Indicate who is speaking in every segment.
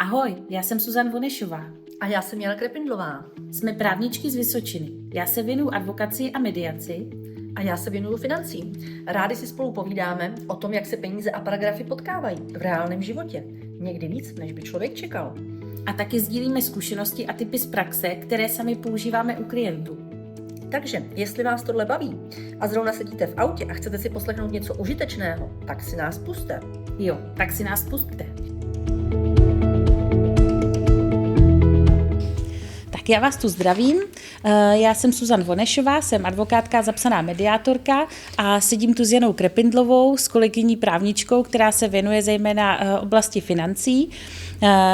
Speaker 1: Ahoj, já jsem Zuzana Vonešová.
Speaker 2: A já jsem Jana Krepindlová.
Speaker 1: Jsme právničky z Vysočiny. Já se věnuju advokacii a mediaci.
Speaker 2: A já se věnuju financím. Rádi si spolu povídáme o tom, jak se peníze a paragrafy potkávají v reálném životě. Někdy víc, než by člověk čekal.
Speaker 1: A taky sdílíme zkušenosti a tipy z praxe, které sami používáme u klientů.
Speaker 2: Takže, jestli vás tohle baví a zrovna sedíte v autě a chcete si poslechnout něco užitečného, tak si nás pusťte.
Speaker 1: Jo, tak si nás pusťte. Tak já vás tu zdravím. Já jsem Zuzana Vonešová, jsem advokátka, zapsaná mediátorka a sedím tu s Janou Krepindlovou, s kolegyní právničkou, která se věnuje zejména oblasti financí.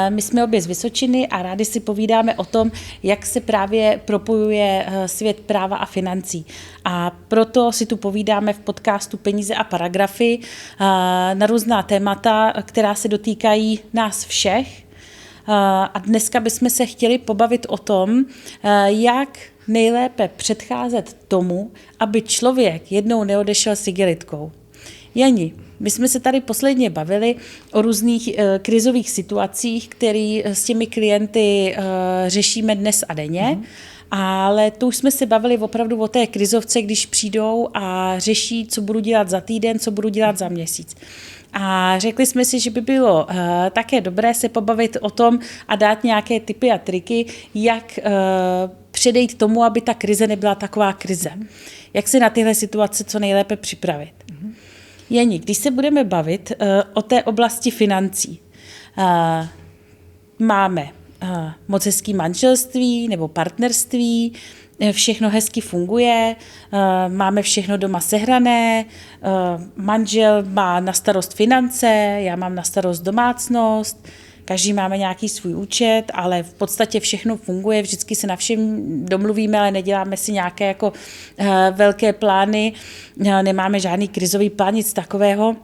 Speaker 1: My jsme obě z Vysočiny a rádi si povídáme o tom, jak se právě propojuje svět práva a financí. A proto si tu povídáme v podcastu Peníze a paragrafy na různá témata, která se dotýkají nás všech. A dneska bychom se chtěli pobavit o tom, jak nejlépe předcházet tomu, aby člověk jednou neodešel s igelitkou. Jani, my jsme se tady posledně bavili o různých krizových situacích, které s těmi klienty řešíme dnes a denně, ale to už jsme se bavili opravdu o té krizovce, když přijdou a řeší, co budu dělat za týden, co budu dělat za měsíc. A řekli jsme si, že by bylo také dobré se pobavit o tom a dát nějaké tipy a triky, jak předejít tomu, aby ta krize nebyla taková krize. Jak se na tyhle situace co nejlépe připravit. Jani, když se budeme bavit o té oblasti financí, máme moc hezký manželství nebo partnerství, všechno hezky funguje, máme všechno doma sehrané, manžel má na starost finance, já mám na starost domácnost, každý máme nějaký svůj účet, ale v podstatě všechno funguje, vždycky se na všem domluvíme, ale neděláme si nějaké jako velké plány, nemáme žádný krizový plán, nic takového.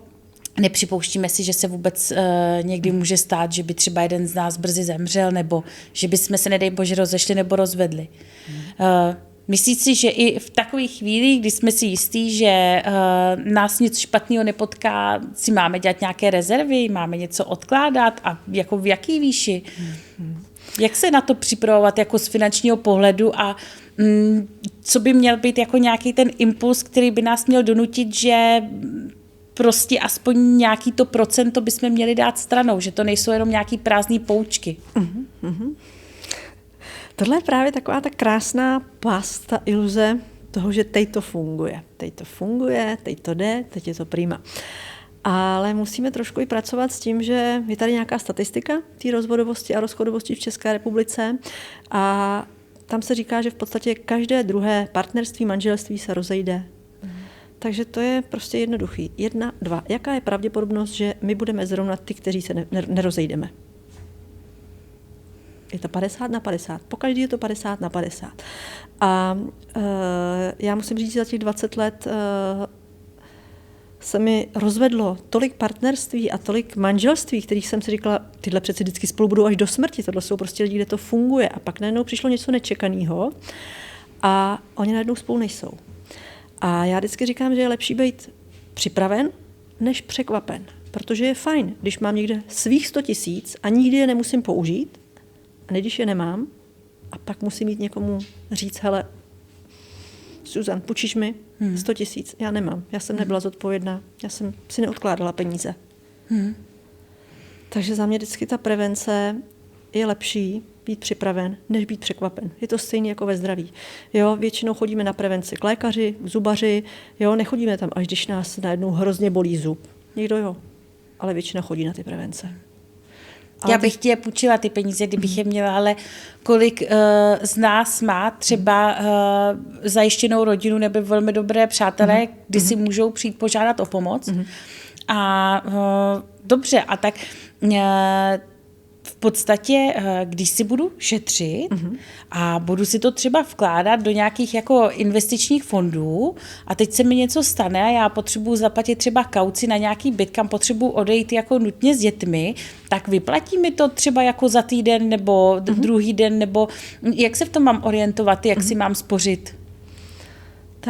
Speaker 1: Nepřipouštíme si, že se vůbec někdy může stát, že by třeba jeden z nás brzy zemřel, nebo že by jsme se, nedej bože, rozešli nebo rozvedli. Myslíš si, že i v takových chvílích, kdy jsme si jistí, že nás nic špatného nepotká, si máme dělat nějaké rezervy, máme něco odkládat a jako v jaký výši? Jak se na to připravovat jako z finančního pohledu a co by měl být jako nějaký ten impuls, který by nás měl donutit, že prostě aspoň nějaký to procento bychom měli dát stranou, že to nejsou jenom nějaký prázdný poučky.
Speaker 3: Tohle je právě taková ta krásná past, ta iluze toho, že teď to funguje. Teď to funguje, teď to jde, teď je to prima. Ale musíme trošku i pracovat s tím, že je tady nějaká statistika té rozvodovosti a rozchodovosti v České republice a tam se říká, že v podstatě každé druhé partnerství, manželství se rozejde. Takže to je prostě jednoduchý. 1, 2. Jaká je pravděpodobnost, že my budeme zrovna ty, kteří se nerozejdeme? Je to 50/50. Pokaždý je to 50/50. A já musím říct, že za těch 20 let se mi rozvedlo tolik partnerství a tolik manželství, kterých jsem si říkala, tyhle přeci vždycky spolu budou až do smrti. Tohle jsou prostě lidi, kde to funguje. A pak najednou přišlo něco nečekaného a oni najednou spolu nejsou. A já vždycky říkám, že je lepší být připraven, než překvapen. Protože je fajn, když mám někde svých 100 000 a nikdy je nemusím použít, a když je nemám, a pak musím jít někomu říct, hele, Zuzan, půjčíš mi 100 000? Já nemám, já jsem nebyla zodpovědná, já jsem si neodkládala peníze. Takže za mě vždycky ta prevence je lepší být připraven, než být překvapen. Je to stejné jako ve zdraví. Jo, většinou chodíme na prevenci k lékaři, k zubaři, jo, nechodíme tam, až když nás najednou hrozně bolí zub. Někdo jo, ale většina chodí na ty prevence.
Speaker 1: Já bych ti je půjčila ty peníze, kdybych je měla, ale kolik z nás má třeba zajištěnou rodinu nebo velmi dobré přátelé, kdy si můžou přijít požádat o pomoc. A dobře, a tak v podstatě, když si budu šetřit a budu si to třeba vkládat do nějakých jako investičních fondů a teď se mi něco stane a já potřebuji zaplatit třeba kauci na nějaký byt, kam potřebuji odejít jako nutně s dětmi, tak vyplatí mi to třeba jako za týden nebo druhý den, nebo jak se v tom mám orientovat, jak si mám spořit?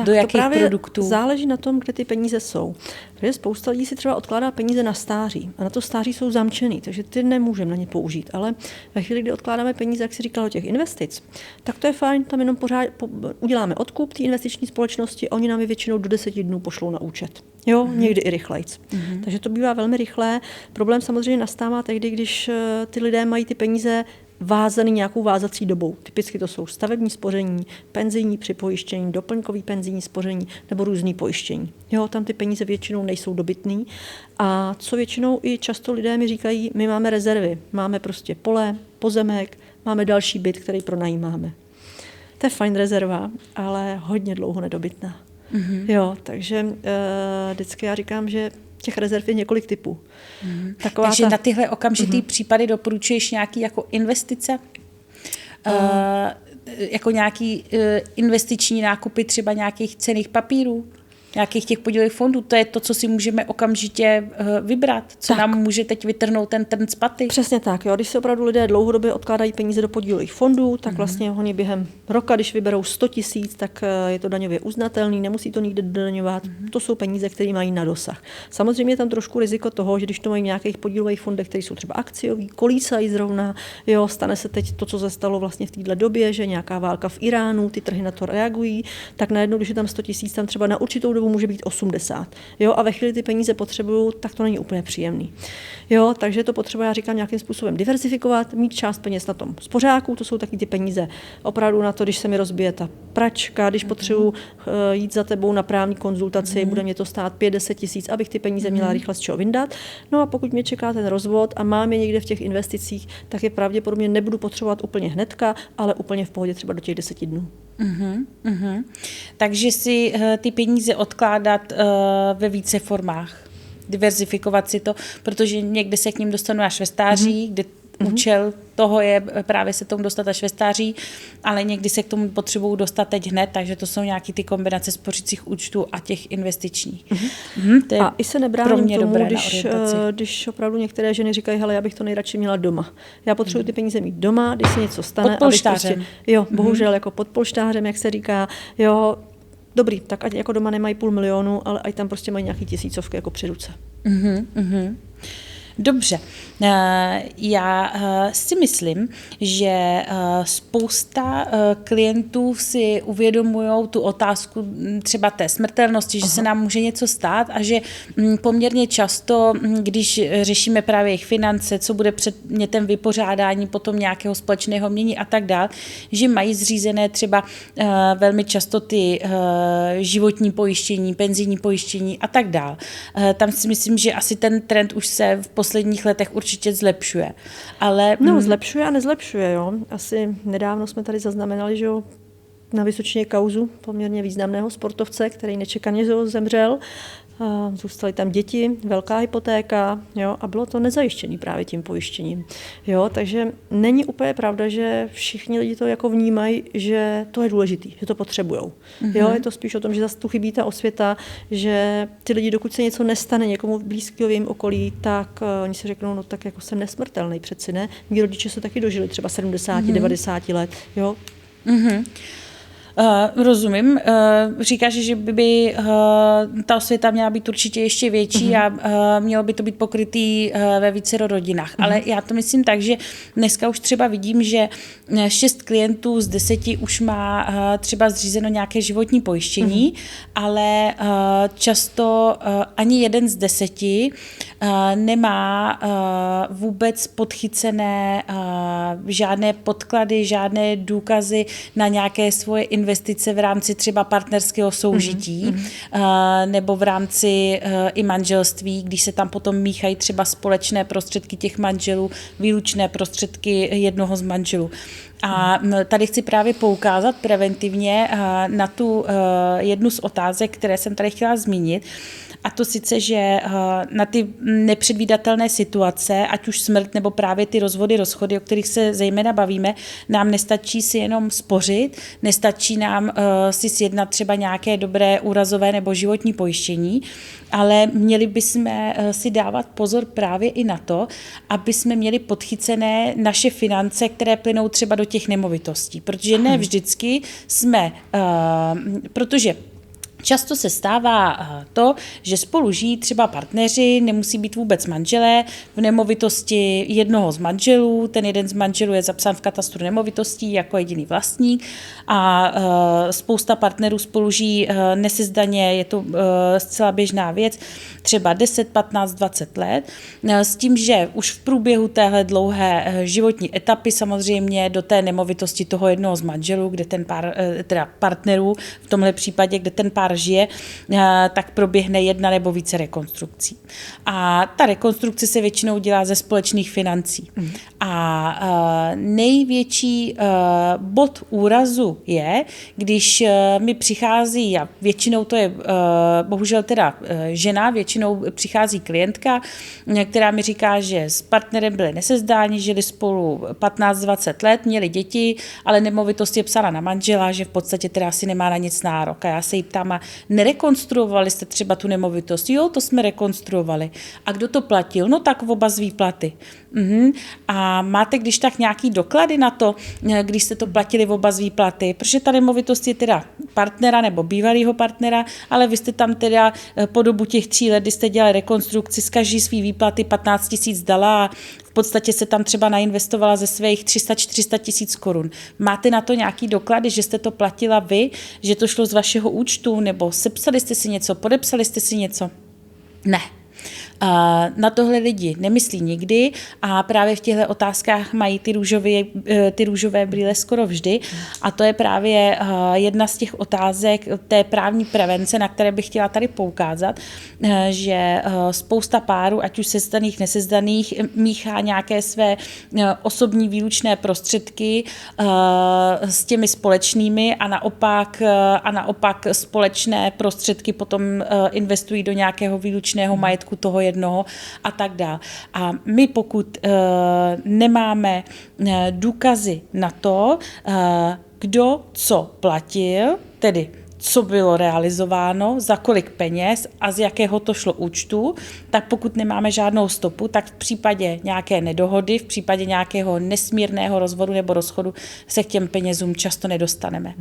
Speaker 1: do jakých
Speaker 3: to právě
Speaker 1: produktů?
Speaker 3: Záleží na tom, kde ty peníze jsou. Protože spousta lidí si třeba odkládá peníze na stáří a na to stáří jsou zamčený, takže ty nemůžeme na ně použít. Ale ve chvíli, kdy odkládáme peníze, jak si říkala, do těch investic, tak to je fajn, tam jenom uděláme odkup té investiční společnosti, oni nám je většinou do 10 dnů pošlou na účet. Jo, někdy i rychlejc. Takže to bývá velmi rychlé. Problém samozřejmě nastává tehdy, když ty lidé mají ty peníze vázaný nějakou vázací dobou. Typicky to jsou stavební spoření, penzijní připojištění, doplňkový penzijní spoření nebo různý pojištění. Jo, tam ty peníze většinou nejsou dobytný. A co většinou i často lidé mi říkají, my máme rezervy, máme prostě pole, pozemek, máme další byt, který pronajímáme. To je fajn rezerva, ale hodně dlouho nedobytná. Jo, takže vždycky já říkám, že těch rezerv je několik typů.
Speaker 1: Takže na tyhle okamžitý případy doporučuješ nějaký jako investice? Jako nějaký investiční nákupy třeba nějakých cenných papírů? Nějakých těch podílových fondů? To je to, co si můžeme okamžitě vybrat? Co nám může teď vytrhnout ten trn z paty?
Speaker 3: Přesně tak. Jo. Když se opravdu lidé dlouhodobě odkládají peníze do podílových fondů, tak vlastně oni během roka, když vyberou 100 000, tak je to daňově uznatelný, nemusí to nikde dodaňovat. To jsou peníze, které mají na dosah. Samozřejmě je tam trošku riziko toho, že když to mají v nějakých podílových fondech, které jsou třeba akciový, kolísají zrovna, jo, stane se teď to, co se stalo vlastně v této době, že nějaká válka v Iránu, ty trhy na to reagují, tak najednou, když je tam 100 000, tam třeba na určitou dobu může být 80. Jo, a ve chvíli ty peníze potřebuju, tak to není úplně příjemný. Jo, takže to potřebuje, já říkám, nějakým způsobem diversifikovat, mít část peněz na tom spořáku, to jsou taky ty peníze opravdu na to, když se mi rozbije ta pračka, když potřebuji jít za tebou na právní konzultaci, bude mě to stát 5-10 tisíc, abych ty peníze měla rychle z čeho vyndat. No a pokud mě čeká ten rozvod a mám je někde v těch investicích, tak je pravděpodobně nebudu potřebovat úplně hnedka, ale úplně v pohodě třeba do těch 10 dnů.
Speaker 1: Takže si ty peníze odkládat ve více formách, diverzifikovat si to, protože někdy se k ním dostanu až ve stáří, kde účel toho je právě se tomu dostat až ve stáří, ale někdy se k tomu potřebují dostat teď hned, takže to jsou nějaké ty kombinace spořících účtů a těch investičních.
Speaker 3: A i se nebráním tomu, když opravdu některé ženy říkají, hele, já bych to nejradši měla doma. Já potřebuji ty peníze mít doma, když se něco stane.
Speaker 1: Pod polštářem.
Speaker 3: Prostě, jo, bohužel jako pod polštářem, jak se říká, jo, dobrý, tak ať jako doma nemají 500 000, ale ať tam prostě mají nějaký tisícovky jako při ruce.
Speaker 1: Dobře. Já si myslím, že spousta klientů si uvědomují tu otázku třeba té smrtelnosti, že se nám může něco stát a že poměrně často, když řešíme právě jejich finance, co bude předmětem vypořádání, potom nějakého společného mění a tak dál, že mají zřízené třeba velmi často ty životní pojištění, penzijní pojištění a tak dál. Tam si myslím, že asi ten trend už se v posledních letech určitě zlepšuje. Ale
Speaker 3: zlepšuje a nezlepšuje, jo. Asi nedávno jsme tady zaznamenali, že jo, na Vysočině kauzu poměrně významného sportovce, který nečekaně zemřel. Zůstaly tam děti, velká hypotéka, jo, a bylo to nezajištěné právě tím pojištěním. Jo, takže není úplně pravda, že všichni lidi to jako vnímají, že to je důležitý, že to potřebujou. Jo, je to spíš o tom, že zase tu chybí ta osvěta, že ty lidi, dokud se něco nestane někomu blízkého v jejím okolí, tak oni si řeknou, no tak jako jsem nesmrtelný, přeci ne. Mí rodiče se taky dožili třeba 70, 90 let, jo.
Speaker 1: Rozumím. Říkáš, že by ta osvěta měla být určitě ještě větší a mělo by to být pokrytý ve vícero rodinách. Ale já to myslím tak, že dneska už třeba vidím, že 6 klientů z 10 už má třeba zřízeno nějaké životní pojištění, ale často ani 1 z 10 nemá vůbec podchycené žádné podklady, žádné důkazy na nějaké svoje investice v rámci třeba partnerského soužití nebo v rámci i manželství, když se tam potom míchají třeba společné prostředky těch manželů, výlučné prostředky jednoho z manželů. A tady chci právě poukázat preventivně na tu jednu z otázek, které jsem tady chtěla zmínit, a to sice, že na ty nepředvídatelné situace, ať už smrt nebo právě ty rozchody, o kterých se zejména bavíme, nám nestačí si jenom spořit, nestačí nám si sjednat třeba nějaké dobré úrazové nebo životní pojištění, ale měli bychom si dávat pozor právě i na to, aby jsme měli podchycené naše finance, které plynou třeba do těch nemovitostí, protože ne vždycky jsme, protože Často se stává to, že spolu žijí třeba partneři, nemusí být vůbec manželé, v nemovitosti jednoho z manželů, ten jeden z manželů je zapsán v katastru nemovitostí jako jediný vlastník a spousta partnerů spolu žijí nesezdaně, je to zcela běžná věc, třeba 10, 15, 20 let, s tím, že už v průběhu téhle dlouhé životní etapy samozřejmě do té nemovitosti toho jednoho z manželů, kde ten pár, teda partnerů, v tomhle případě, kde ten pár žije, tak proběhne jedna nebo více rekonstrukcí. A ta rekonstrukce se většinou dělá ze společných financí. A největší bod úrazu je, když mi přichází, a většinou to je bohužel teda žena, většinou přichází klientka, která mi říká, že s partnerem byli nesezdáni, žili spolu 15-20 let, měli děti, ale nemovitost je psána na manžela, že v podstatě teda asi nemá na nic nárok. A já se jí ptám, a nerekonstruovali jste třeba tu nemovitost? Jo, to jsme rekonstruovali. A kdo to platil? No tak oba z výplaty. A máte když tak nějaký doklady na to, když jste to platili oba z výplaty? Protože ta nemovitost je teda partnera nebo bývalého partnera, ale vy jste tam teda po dobu těch 3 let, kdy jste dělali rekonstrukci, z každý svý výplaty 15 000 dala a v podstatě se tam třeba nainvestovala ze svých 300-400 tisíc korun. Máte na to nějaký doklady, že jste to platila vy, že to šlo z vašeho účtu, nebo sepsali jste si něco, podepsali jste si něco? Ne. Na tohle lidi nemyslí nikdy a právě v těchto otázkách mají ty růžové brýle skoro vždy a to je právě jedna z těch otázek té právní prevence, na které bych chtěla tady poukázat, že spousta párů, ať už sezdaných, nesezdaných, míchá nějaké své osobní výlučné prostředky s těmi společnými a naopak společné prostředky potom investují do nějakého výlučného majetku toho jednoho a tak dále. A my pokud nemáme důkazy na to, kdo co platil, tedy co bylo realizováno, za kolik peněz a z jakého to šlo účtu, tak pokud nemáme žádnou stopu, tak v případě nějaké nedohody, v případě nějakého nesmírného rozvodu nebo rozchodu se k těm penězům často nedostaneme.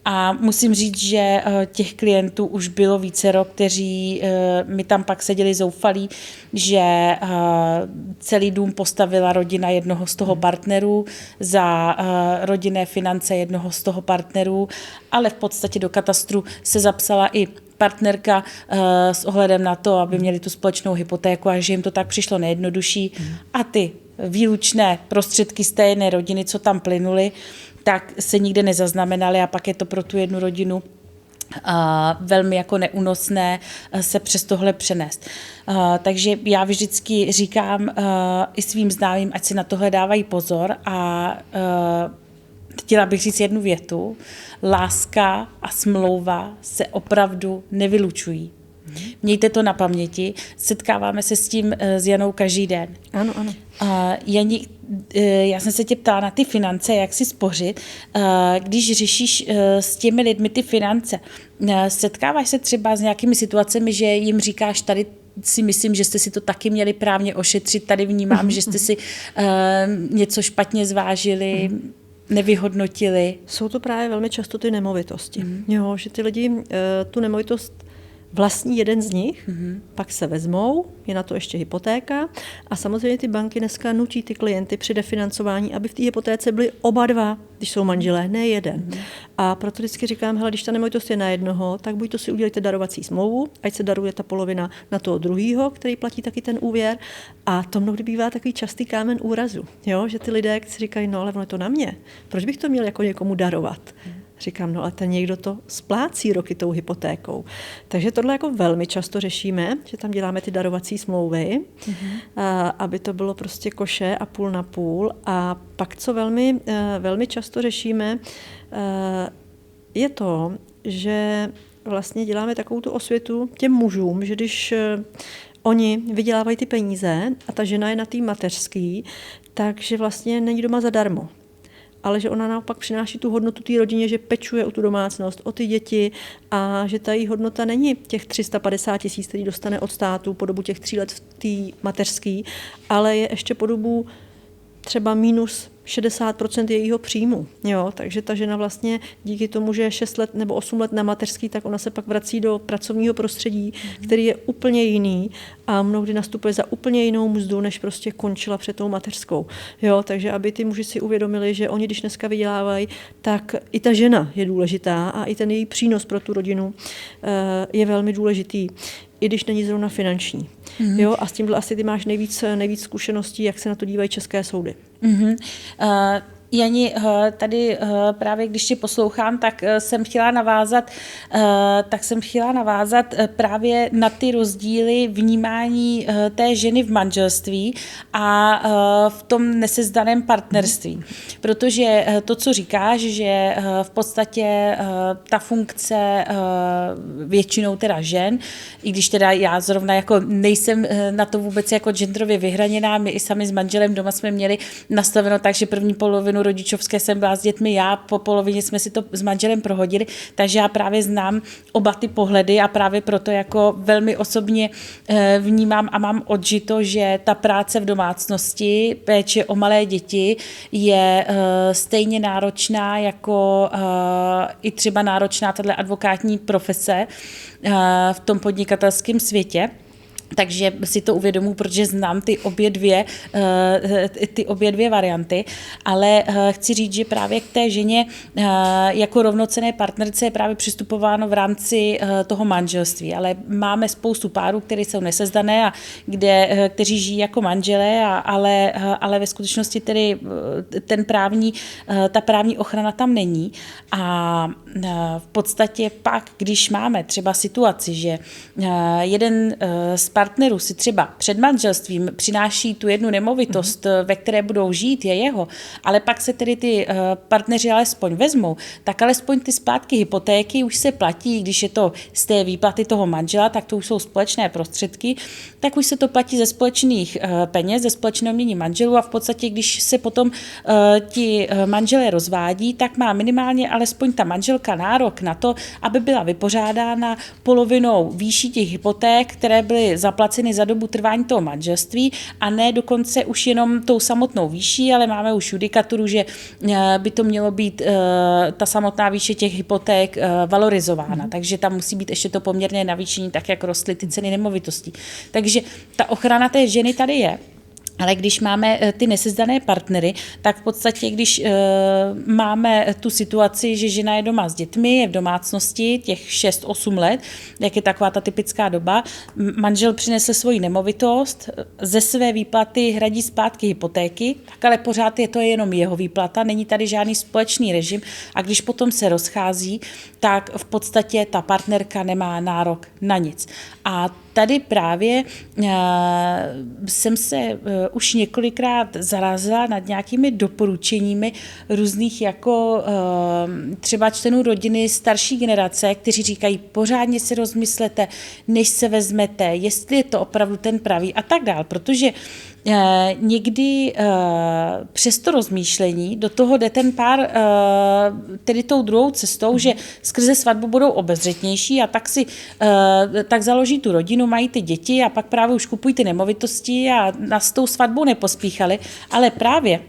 Speaker 1: A musím říct, že těch klientů už bylo vícero, kteří mi tam pak seděli zoufalí, že celý dům postavila rodina jednoho z toho partnerů za rodinné finance jednoho z toho partnerů, ale v podstatě do katastru se zapsala i partnerka s ohledem na to, aby měli tu společnou hypotéku a že jim to tak přišlo nejjednodušší. A ty výlučné prostředky z té jedné rodiny, co tam plynuly, tak se nikde nezaznamenaly a pak je to pro tu jednu rodinu velmi jako neúnosné se přes tohle přenést. Takže já vždycky říkám i svým známým, ať si na tohle dávají pozor a chtěla bych říct jednu větu. Láska a smlouva se opravdu nevylučují. Mějte to na paměti. Setkáváme se s tím s Janou každý den.
Speaker 3: Ano, ano.
Speaker 1: Jani, já jsem se tě ptala na ty finance, jak si spořit. Když řešíš s těmi lidmi ty finance, setkáváš se třeba s nějakými situacemi, že jim říkáš, tady si myslím, že jste si to taky měli právně ošetřit, tady vnímám, že jste si něco špatně zvážili, nevyhodnotili.
Speaker 3: Jsou to právě velmi často ty nemovitosti. Jo, že ty lidi tu nemovitost vlastní jeden z nich, pak se vezmou, je na to ještě hypotéka a samozřejmě ty banky dneska nutí ty klienty při refinancování, aby v té hypotéce byli oba dva, když jsou manželé, ne jeden. A proto vždycky říkám, hele, když ta nemovitost je na jednoho, tak buď to si udělejte darovací smlouvu, ať se daruje ta polovina na toho druhýho, který platí taky ten úvěr. A to mnohdy bývá takový častý kámen úrazu, jo? Že ty lidé si říkají, no ale ono je to na mě, proč bych to měl jako někomu darovat? Říkám, no ale ten někdo to splácí roky tou hypotékou. Takže tohle jako velmi často řešíme, že tam děláme ty darovací smlouvy, aby to bylo prostě koše a půl na půl. A pak, co velmi často řešíme, je to, že vlastně děláme takovou tu osvětu těm mužům, že když oni vydělávají ty peníze a ta žena je na té mateřský, takže vlastně není doma zadarmo. Ale že ona naopak přináší tu hodnotu té rodině, že pečuje o tu domácnost, o ty děti a že ta její hodnota není těch 350 000, který dostane od státu po dobu těch 3 let v té mateřský, ale je ještě po dobu třeba minus 60% jejího příjmu. Jo? Takže ta žena vlastně díky tomu, že je 6 let nebo 8 let na mateřský, tak ona se pak vrací do pracovního prostředí, který je úplně jiný a mnohdy nastupuje za úplně jinou mzdu, než prostě končila před tou mateřskou. Jo? Takže aby ty muži si uvědomili, že oni, když dneska vydělávají, tak i ta žena je důležitá a i ten její přínos pro tu rodinu je velmi důležitý, i když není zrovna finanční. Jo? A s tímhle asi ty máš nejvíc zkušeností, jak se na to dívají české soudy.
Speaker 1: Jani, tady právě když tě poslouchám, tak jsem chtěla navázat právě na ty rozdíly vnímání té ženy v manželství a v tom nesezdaném partnerství. Protože to, co říkáš, že v podstatě ta funkce většinou teda žen, i když teda já zrovna jako nejsem na to vůbec jako genderově vyhraněná, my i sami s manželem doma jsme měli nastaveno tak, že první polovinu rodičovské jsem byla s dětmi já, po polovině jsme si to s manželem prohodili, takže já právě znám oba ty pohledy a právě proto jako velmi osobně vnímám a mám odžito, že ta práce v domácnosti, péče o malé děti je stejně náročná jako i třeba náročná tato advokátní profese v tom podnikatelském světě. Takže si to uvědomuji, protože znám ty obě dvě varianty, ale chci říct, že právě k té ženě jako rovnocenné partnerce je právě přistupováno v rámci toho manželství, ale máme spoustu párů, které jsou nesezdané a kteří žijí jako manželé, ale ve skutečnosti tedy ta právní ochrana tam není a v podstatě pak, když máme třeba situaci, že jeden z partnerů si třeba před manželstvím přináší tu jednu nemovitost, ve které budou žít, je jeho, ale pak se tedy ty partneři alespoň vezmou, tak alespoň ty splátky hypotéky už se platí, když je to z té výplaty toho manžela, tak to už jsou společné prostředky, tak už se to platí ze společných peněz, ze společného mění manželů a v podstatě, když se potom ti manželé rozvádí, tak má minimálně alespoň ta manželka nárok na to, aby byla vypořádána polovinou výší těch hypoték, které byly zaplaceny za dobu trvání toho manželství a ne dokonce už jenom tou samotnou výší, ale máme už judikaturu, že by to mělo být ta samotná výše těch hypoték valorizována, takže tam musí být ještě to poměrné navýšení, tak jak rostly ty ceny nemovitostí. Takže ta ochrana té ženy tady je. Ale když máme ty nesezdané partnery, tak v podstatě, když máme tu situaci, že žena je doma s dětmi, je v domácnosti těch 6-8 let, jak je taková ta typická doba, manžel přinesl svoji nemovitost, ze své výplaty hradí zpátky hypotéky, tak ale pořád je to jenom jeho výplata, není tady žádný společný režim a když potom se rozchází, tak v podstatě ta partnerka nemá nárok na nic. A tady právě jsem se už několikrát zarazila nad nějakými doporučeními různých jako třeba členů rodiny starší generace, kteří říkají, pořádně si rozmyslete, než se vezmete, jestli je to opravdu ten pravý a tak dál, protože někdy přes to rozmýšlení do toho jde ten pár tedy tou druhou cestou, že skrze svatbu budou obezřetnější a tak založí tu rodinu, mají ty děti a pak právě už kupují ty nemovitosti a s tou svatbou nepospíchali, ale právě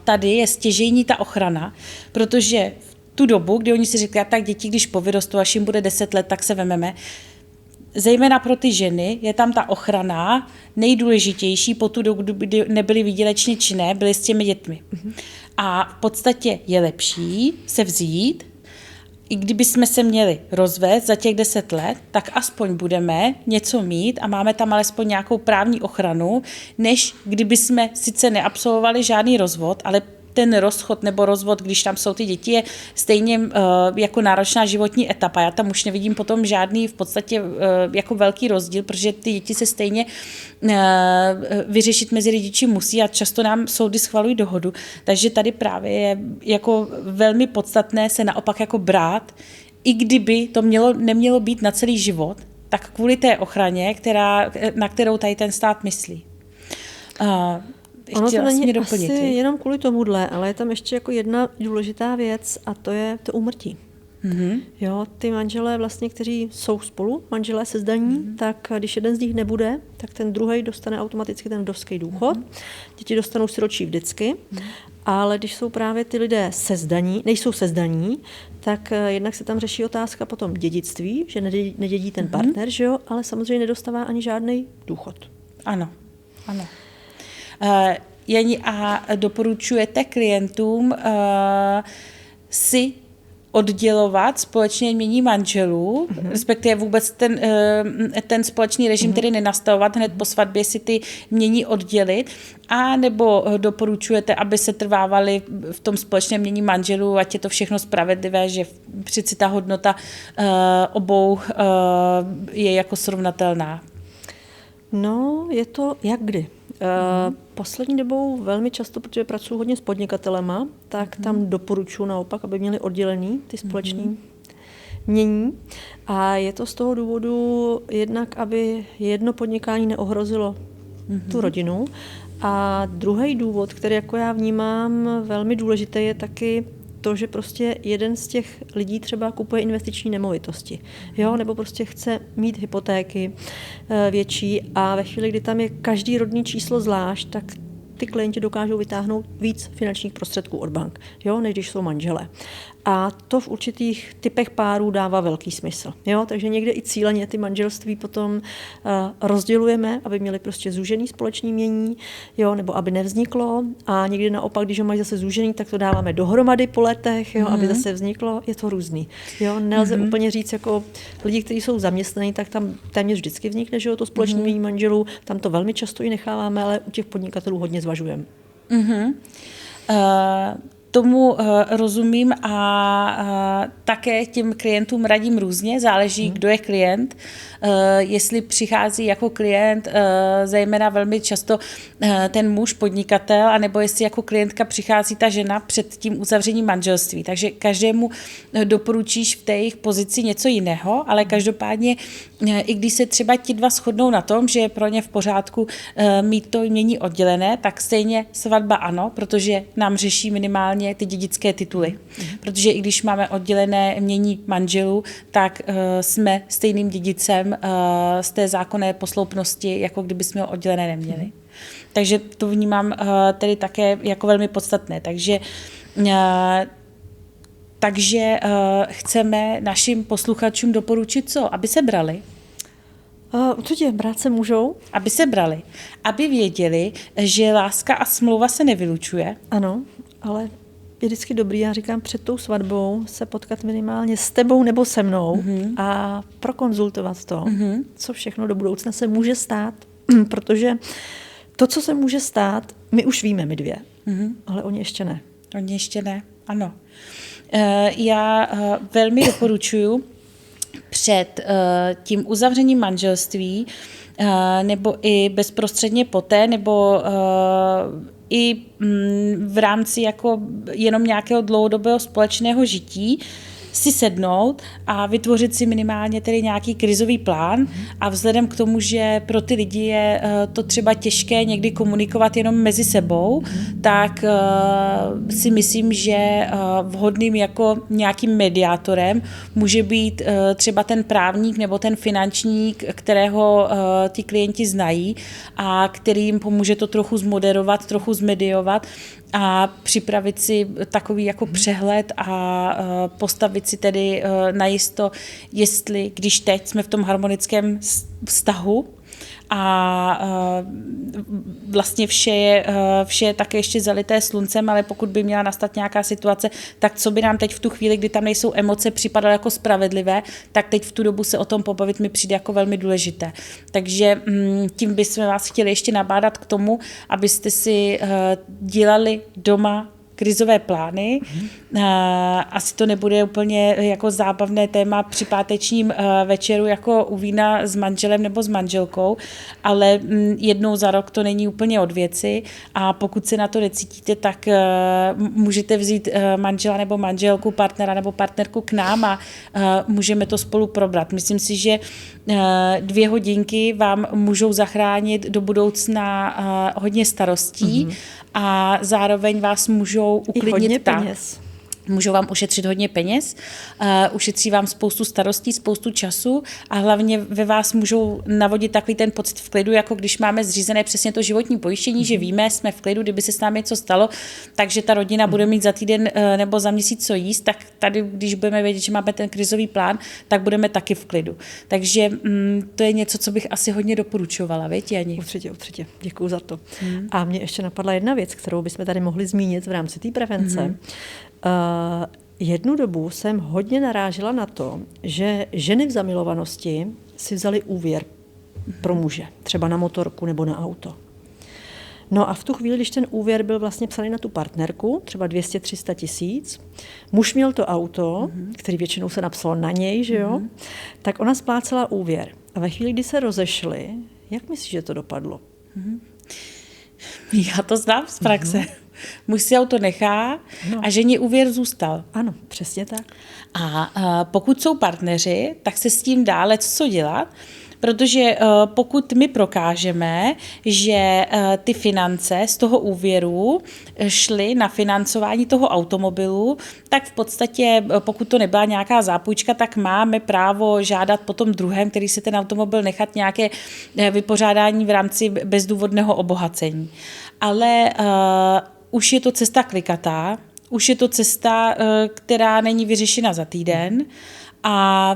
Speaker 1: tady je stěžejní ta ochrana, protože v tu dobu, kdy oni si říkají, tak děti, když povyrostou, až jim bude 10 let, tak se vememe, zejména pro ty ženy je tam ta ochrana nejdůležitější po tu dobu, kdy nebyly výdělečně činné, byly s těmi dětmi. A v podstatě je lepší se vzít, i kdyby jsme se měli rozvést za těch 10 let, tak aspoň budeme něco mít a máme tam alespoň nějakou právní ochranu, než kdyby jsme sice neabsolvovali žádný rozvod, ale ten rozchod nebo rozvod, když tam jsou ty děti, je stejně jako náročná životní etapa. Já tam už nevidím potom žádný v podstatě jako velký rozdíl, protože ty děti se stejně vyřešit mezi rodiči musí a často nám soudy schvalují dohodu. Takže tady právě je jako velmi podstatné se naopak jako brát, i kdyby to nemělo být na celý život, tak kvůli té ochraně, na kterou tady ten stát myslí.
Speaker 3: Ono to není asi jenom kvůli tomuhle, ale je tam ještě jako jedna důležitá věc a to je to úmrtí. Jo, ty manželé vlastně, kteří jsou spolu, manželé se zdaní, tak když jeden z nich nebude, tak ten druhý dostane automaticky ten vdovský důchod. Děti dostanou sirotčí vždycky, ale když jsou právě ty lidé nejsou se zdaní, tak jednak se tam řeší otázka potom dědictví, že nedědí ten partner, že jo, ale samozřejmě nedostává ani žádný důchod.
Speaker 1: Ano. Jani, a doporučujete klientům si oddělovat společné jmění manželů, respektive vůbec ten společný režim tedy nenastavovat, hned po svatbě si ty jmění oddělit, a nebo doporučujete, aby se trvávali v tom společném jmění manželů, ať je to všechno spravedlivé, že přeci ta hodnota obou je jako srovnatelná?
Speaker 3: No, je to jak kdy. Poslední dobou velmi často, protože pracuji hodně s podnikatelema, tak tam doporučuji naopak, aby měli oddělený ty společní jmění. A je to z toho důvodu jednak, aby jedno podnikání neohrozilo tu rodinu. A druhý důvod, který jako já vnímám velmi důležitý, je taky to, že prostě jeden z těch lidí třeba kupuje investiční nemovitosti, jo, nebo prostě chce mít hypotéky větší, a ve chvíli, kdy tam je každý rodný číslo zvlášť, tak ty klienti dokážou vytáhnout víc finančních prostředků od bank, jo, než když jsou manželé. A to v určitých typech párů dává velký smysl. Jo? Takže někde i cíleně ty manželství potom rozdělujeme, aby měli prostě zúžený společný jmění, jo? Nebo aby nevzniklo. A někdy naopak, když ho mají zase zúžený, tak to dáváme dohromady po letech, jo? Aby zase vzniklo. Je to různý. Jo? Nelze úplně říct, jako lidi, kteří jsou zaměstnaní, tak tam téměř vždycky vznikne, že jo? To společné jmění manželů. Tam to velmi často i necháváme, ale u těch podnikatelů hodně zvažujeme.
Speaker 1: Tomu rozumím a také těm klientům radím různě, záleží, kdo je klient. Jestli přichází jako klient, zejména velmi často ten muž podnikatel, anebo jestli jako klientka přichází ta žena před tím uzavřením manželství. Takže každému doporučíš v té jejich pozici něco jiného, ale každopádně, i když se třeba ti dva shodnou na tom, že je pro ně v pořádku mít to jmění oddělené, tak stejně svatba ano, protože nám řeší minimálně ty dědické tituly. Protože i když máme oddělené jmění manželů, tak jsme stejným dědicem z té zákonné posloupnosti, jako kdyby jsme ho oddělené neměli. Takže to vnímám tedy také jako velmi podstatné. Takže chceme našim posluchačům doporučit co? Aby se brali.
Speaker 3: Určitě, brát se můžou.
Speaker 1: Aby se brali. Aby věděli, že láska a smlouva se nevylučuje.
Speaker 3: Ano, ale je vždycky dobrý, já říkám, před tou svatbou se potkat minimálně s tebou nebo se mnou a prokonzultovat to, co všechno do budoucna se může stát, protože to, co se může stát, my už víme, my dvě, ale oni ještě ne.
Speaker 1: Oni ještě ne, ano. Já velmi doporučuji před tím uzavřením manželství nebo i bezprostředně poté, nebo i v rámci jako jenom nějakého dlouhodobého společného žití si sednout a vytvořit si minimálně tedy nějaký krizový plán, a vzhledem k tomu, že pro ty lidi je to třeba těžké někdy komunikovat jenom mezi sebou, tak si myslím, že vhodným jako nějakým mediátorem může být třeba ten právník nebo ten finančník, kterého ty klienti znají a který jim pomůže to trochu zmoderovat, trochu zmediovat a připravit si takový jako přehled a postavit si tedy najisto, jestli, když teď jsme v tom harmonickém vztahu a vlastně vše je také ještě zalité sluncem, ale pokud by měla nastat nějaká situace, tak co by nám teď v tu chvíli, kdy tam nejsou emoce, připadalo jako spravedlivé, tak teď v tu dobu se o tom pobavit mi přijde jako velmi důležité. Takže tím bychom vás chtěli ještě nabádat k tomu, abyste si dělali doma krizové plány. Asi to nebude úplně jako zábavné téma při pátečním večeru jako u vína s manželem nebo s manželkou, ale jednou za rok to není úplně od věci, a pokud se na to necítíte, tak můžete vzít manžela nebo manželku, partnera nebo partnerku k nám a můžeme to spolu probrat. Myslím si, že 2 hodinky vám můžou zachránit do budoucna hodně starostí a zároveň vás můžou uklidnit tak. Můžou vám ušetřit hodně peněz, ušetří vám spoustu starostí, spoustu času a hlavně ve vás můžou navodit takový ten pocit v klidu, jako když máme zřízené přesně to životní pojištění, že víme, jsme v klidu, kdyby se s námi něco stalo, takže ta rodina bude mít za týden nebo za měsíc co jíst, tak tady, když budeme vědět, že máme ten krizový plán, tak budeme taky v klidu. Takže to je něco, co bych asi hodně doporučovala, viď, Jani?
Speaker 3: Určitě. Děkuju za to. A mě ještě napadla jedna věc, kterou bychom tady mohli zmínit v rámci té prevence. Jednu dobu jsem hodně narážela na to, že ženy v zamilovanosti si vzali úvěr pro muže, třeba na motorku nebo na auto. No a v tu chvíli, když ten úvěr byl vlastně psaný na tu partnerku, třeba 200-300 tisíc, muž měl to auto, který většinou se napsalo na něj, že jo, tak ona splácela úvěr. A ve chvíli, kdy se rozešli, jak myslíš, že to dopadlo?
Speaker 1: Já to znám z praxe. Muž si auto nechá a ženě úvěr zůstal.
Speaker 3: Ano, přesně tak.
Speaker 1: A pokud jsou partneři, tak se s tím dále co dělat, protože pokud my prokážeme, že ty finance z toho úvěru šly na financování toho automobilu, tak v podstatě, pokud to nebyla nějaká zápůjčka, tak máme právo žádat po tom druhém, který se ten automobil nechat nějaké vypořádání v rámci bezdůvodného obohacení. Ale už je to cesta klikatá, už je to cesta, která není vyřešena za týden a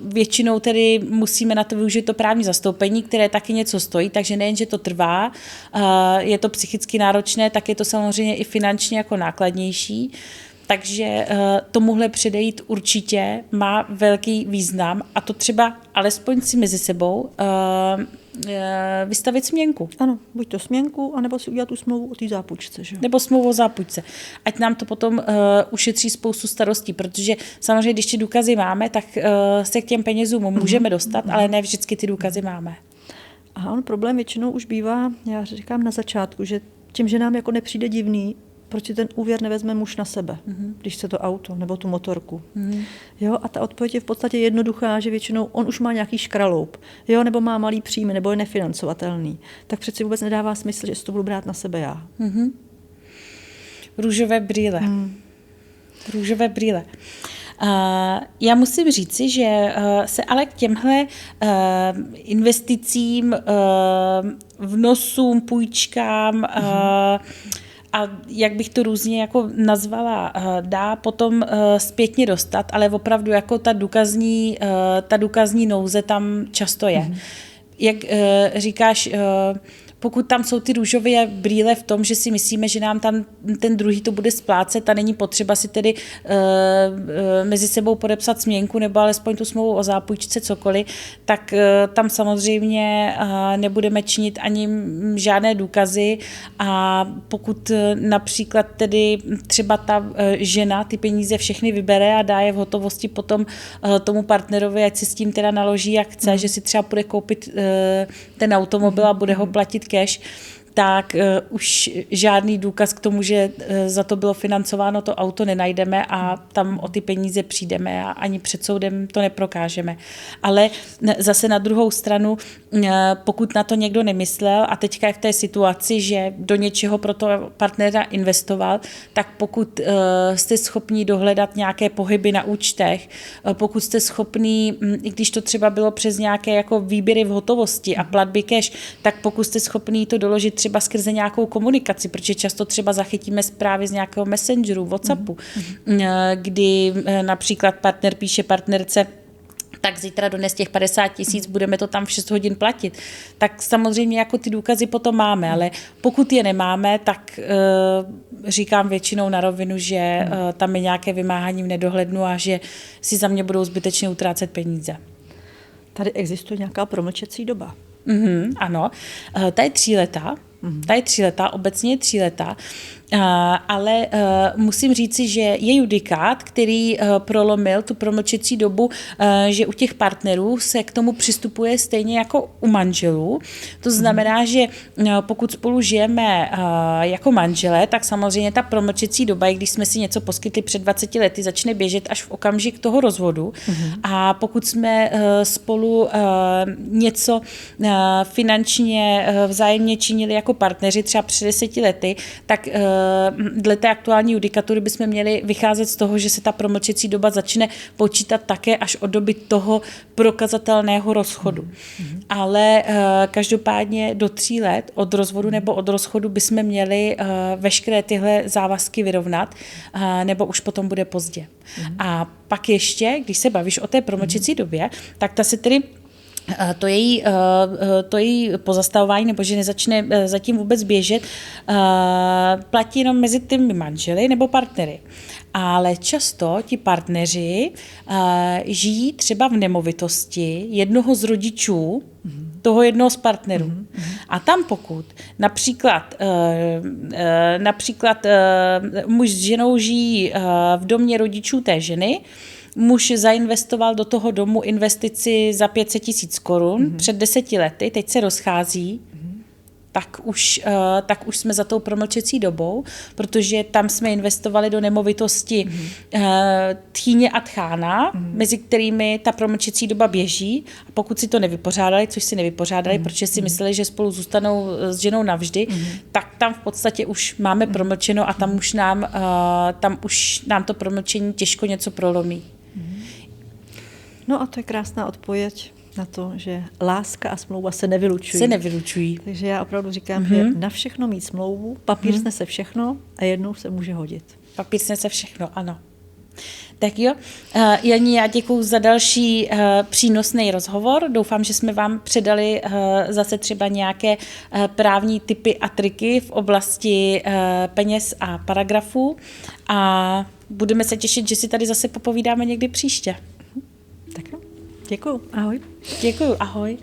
Speaker 1: většinou tedy musíme na to využít to právní zastoupení, které taky něco stojí, takže nejen, že to trvá, je to psychicky náročné, tak je to samozřejmě i finančně jako nákladnější. Takže tomuhle předejít určitě má velký význam a to třeba alespoň si mezi sebou vystavit směnku.
Speaker 3: Ano, buď to směnku, anebo si udělat tu smlouvu o té zápůjčce. Že?
Speaker 1: Nebo smlouvu o zápůjčce. Ať nám to potom ušetří spoustu starostí, protože samozřejmě, když ty důkazy máme, tak se k těm penězům můžeme dostat, ale ne vždycky ty důkazy máme.
Speaker 3: A on problém většinou už bývá, já říkám na začátku, že tím, že nám jako nepřijde divný, proč si ten úvěr nevezme muž na sebe, když chce to auto nebo tu motorku. Jo, a ta odpověď je v podstatě jednoduchá, že většinou on už má nějaký škraloup, jo, nebo má malý příjmy, nebo je nefinancovatelný. Tak přeci vůbec nedává smysl, že si to budu brát na sebe já.
Speaker 1: Růžové brýle. Růžové brýle. Já musím říci, že se ale k těmhle investicím, vnosům, půjčkám a jak bych to různě jako nazvala, dá potom zpětně dostat, ale opravdu jako ta důkazní nouze tam často je. Jak říkáš, pokud tam jsou ty růžové brýle v tom, že si myslíme, že nám tam ten druhý to bude splácet a není potřeba si tedy mezi sebou podepsat směnku nebo alespoň tu smlouvu o zápůjčce, cokoliv, tak tam samozřejmě nebudeme činit ani žádné důkazy a pokud například tedy třeba ta žena ty peníze všechny vybere a dá je v hotovosti potom tomu partnerovi, ať si s tím teda naloží, jak chce, že si třeba bude koupit ten automobil a bude ho platit cash, tak už žádný důkaz k tomu, že za to bylo financováno to auto, nenajdeme a tam o ty peníze přijdeme a ani před soudem to neprokážeme. Ale zase na druhou stranu, pokud na to někdo nemyslel a teďka je v té situaci, že do něčeho pro toho partnera investoval, tak pokud jste schopni dohledat nějaké pohyby na účtech, pokud jste schopní, i když to třeba bylo přes nějaké jako výběry v hotovosti a platby cash, tak pokud jste schopní to doložit třeba skrze nějakou komunikaci, protože často třeba zachytíme zprávy z nějakého messengeru, WhatsAppu, kdy například partner píše partnerce, tak zítra dones těch 50 000, budeme to tam v 6 hodin platit. Tak samozřejmě jako ty důkazy potom máme, ale pokud je nemáme, tak říkám většinou na rovinu, že tam je nějaké vymáhání v nedohlednu a že si za mě budou zbytečně utrácet peníze.
Speaker 3: Tady existuje nějaká promlčecí doba.
Speaker 1: Ano, ta je 3 leta. Ta je 3 leta, obecně je 3 leta, ale musím říci, že je judikát, který prolomil tu promlčecí dobu, že u těch partnerů se k tomu přistupuje stejně jako u manželů. To znamená, že pokud spolu žijeme jako manželé, tak samozřejmě ta promlčecí doba, i když jsme si něco poskytli před 20 lety, začne běžet až v okamžik toho rozvodu. A pokud jsme spolu něco finančně vzájemně činili jako partneři třeba před 10 lety, tak dle té aktuální judikatury bychom měli vycházet z toho, že se ta promlčecí doba začne počítat také až od doby toho prokazatelného rozchodu. Ale každopádně do 3 let od rozvodu nebo od rozchodu bychom měli veškeré tyhle závazky vyrovnat, nebo už potom bude pozdě. A pak ještě, když se bavíš o té promlčecí době, tak ta se tedy to její pozastavování, nebo že nezačne zatím vůbec běžet, platí jenom mezi těmi manželi nebo partnery. Ale často ti partneři žijí třeba v nemovitosti jednoho z rodičů, toho jednoho z partnerů. A tam pokud například muž s ženou žijí v domě rodičů té ženy, muž zainvestoval do toho domu investici za 500 000 korun před 10 lety, teď se rozchází, tak už jsme za tou promlčecí dobou, protože tam jsme investovali do nemovitosti tchýně a tchána, mezi kterými ta promlčecí doba běží. A pokud si to nevypořádali, což si nevypořádali, protože si mysleli, že spolu zůstanou s ženou navždy, tak tam v podstatě už máme promlčeno a tam už nám to promlčení těžko něco prolomí.
Speaker 3: No a to je krásná odpověď na to, že láska a smlouva se nevylučují. Takže já opravdu říkám, že na všechno mít smlouvu, papír snese všechno a jednou se může hodit.
Speaker 1: Papír snese všechno, ano. Tak jo, Janí, já děkuju za další přínosný rozhovor. Doufám, že jsme vám předali zase třeba nějaké právní tipy a triky v oblasti peněz a paragrafů a budeme se těšit, že si tady zase popovídáme někdy příště.
Speaker 3: Tak jo, děkuju, ahoj.
Speaker 1: Děkuju, ahoj.